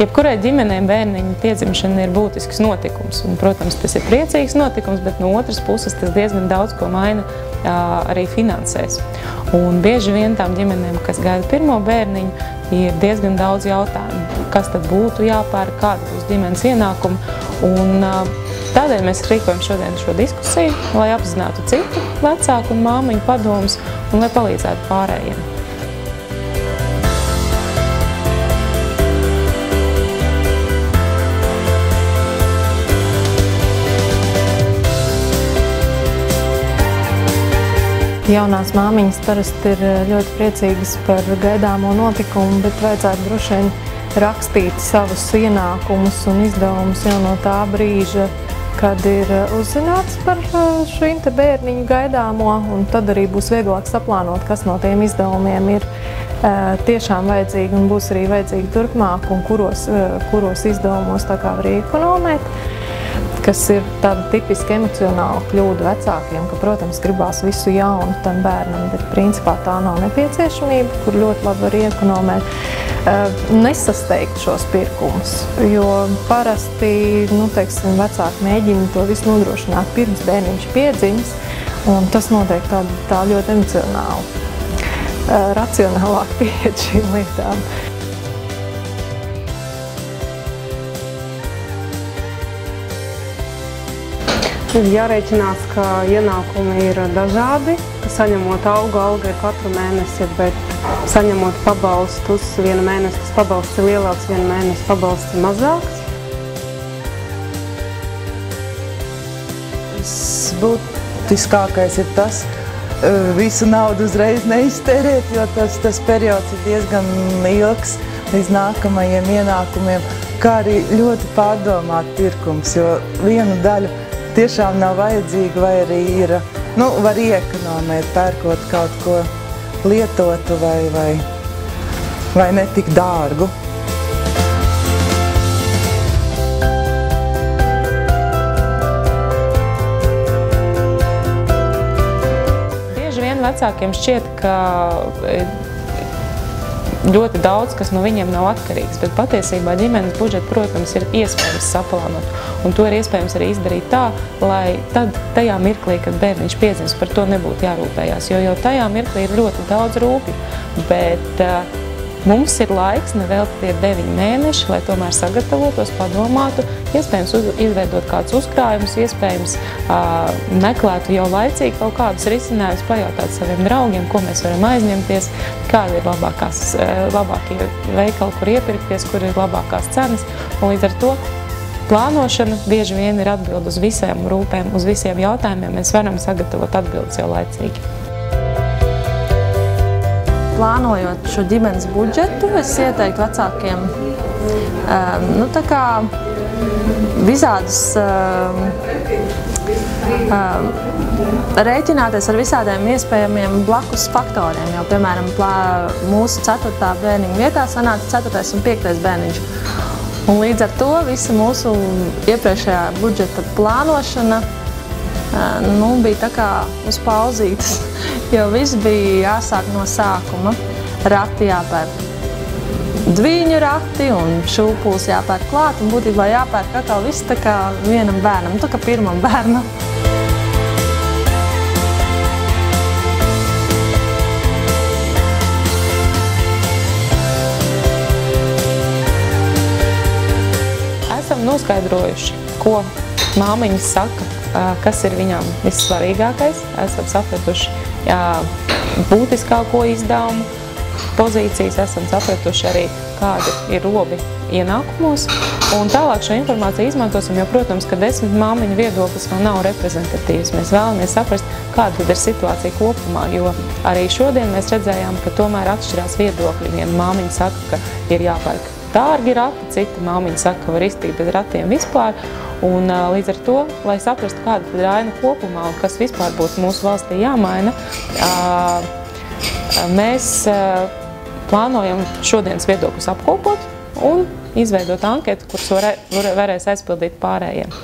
Jebkurai ģimenei bērniņa piedzimšana ir būtisks notikums. Un, protams, tas ir priecīgs notikums, bet no otras puses tas diezgan daudz ko maina arī finansēs. Un bieži vien tām ģimenēm, kas gaida pirmo bērniņu, ir diezgan daudz jautājumu. Kas tad būtu jāpērk, kāda būs ģimenes ienākuma. Un tādēļ mēs rīkojam šodien šo diskusiju, lai apzinātu citu vecāku un māmiņu padomus un lai palīdzētu pārējiem. Jaunās māmiņas parasti ir ļoti priecīgas par gaidāmo notikumu, bet vajadzētu droši vien rakstīt savus ienākumus un izdevumus jau no tā brīža, kad ir uzzināts par šīm te bērniņu gaidāmo, un tad arī būs vieglāk saplānot, kas no tiem izdevumiem ir tiešām vajadzīgi un būs arī vajadzīgi turpmāk, un kuros izdevumos tā kā var iekonomēt. Kas ir tāda tipiska emocionāla kļūda vecākiem, ka, protams, gribās visu jaunu tam bērnam, bet principā tā nav nepieciešamība, kur ļoti labi var iekonomēt. Nesasteigt šos pirkumus, jo parasti, teiksim, vecāki mēģina to visu nodrošināt pirms bērniņš piedzimis, un tas notiek tā ļoti emocionāli, racionālāk pieiet šīm lietām. Ir jārēķinās, ka ienākumi ir dažādi. Saņemot alga ir katru mēnesi, bet saņemot pabalstus vienu mēnesi, tas pabalsts ir lielāks, vienu mēnesi pabalsts ir mazāks. Būtiskākais ir tas, visu naudu uzreiz neiztērēt, jo tas periods ir diezgan ilgs līdz nākamajiem ienākumiem, kā arī ļoti pārdomāt pirkums, jo vienu daļu tiešām nav vajadzīga, vai arī ir, var iekonomēt, pērkot kaut ko lietotu vai netik dārgu. Bieži vien vecākiem šķiet, ka ļoti daudz, kas no viņiem nav atkarīgs, bet patiesībā ģimenes budžetu, protams, ir iespējams saplānot. Un to ir iespējams arī izdarīt tā, lai tad tajā mirklī, kad bērniņš piedzims, par to nebūtu jārūpējās, jo jau tajā mirklī ir ļoti daudz rūpju. Bet mums ir laiks, nevēl tie 9 mēneši, lai tomēr sagatavotos, padomātu, iespējams izveidot kādus uzkrājumus, iespējams meklētu jau laicīgi kaut kādus risinājumus, pajautāt saviem draugiem, ko mēs varam aizņemties, kādi ir labākie veikali, kur iepirkties, kur ir labākās cenas. Un līdz ar to plānošana bieži vien ir atbild uz visiem rūpēm, uz visiem jautājumiem. Mēs varam sagatavot atbildes jau laicīgi. Plānojot šo ģimenes budžetu, es ieteiktu vecākiem visādus rēķināties ar visādiem iespējamiem blakus faktoriem. Jau, piemēram, mūsu 4. bērniņa vietā sanāca 4. un 5. bērniņš. Un līdz ar to visa mūsu iepriekšējā budžeta plānošana bija tā kā uz pauzītes, jo viss bija jāsāk no sākuma. Rati jāpērk dviņu rati un šūpulis jāpērk klāt, un būtībā jāpērk atkal viss tā kā vienam bērnam, tā kā pirmam bērnam. Esam noskaidrojuši, ko māmiņas saka, kas ir viņām vissvarīgākais. Esam sapratuši būtiskāko izdevumu pozīcijas, esam sapratuši arī, kādi ir robi ienākumos. Un tālāk šo informāciju izmantosim, jo, protams, ka 10 māmiņu viedoklis vēl nav reprezentatīvs. Mēs vēlamies saprast, kāda tad ir situācija kopumā, jo arī šodien mēs redzējām, ka tomēr atšķirās viedokļi. Viena māmiņa saka, ka ir jāpērk dārgi rati, cita māmiņa saka, ka var iztikt bez ratiem vispār. Un līdz ar to, lai saprastu, kāda tad ir aina kopumā un kas vispār būtu mūsu valstī jāmaina, mēs plānojam šodienas viedokļus apkopot un izveidot anketu, kuras varēs aizpildīt pārējiem.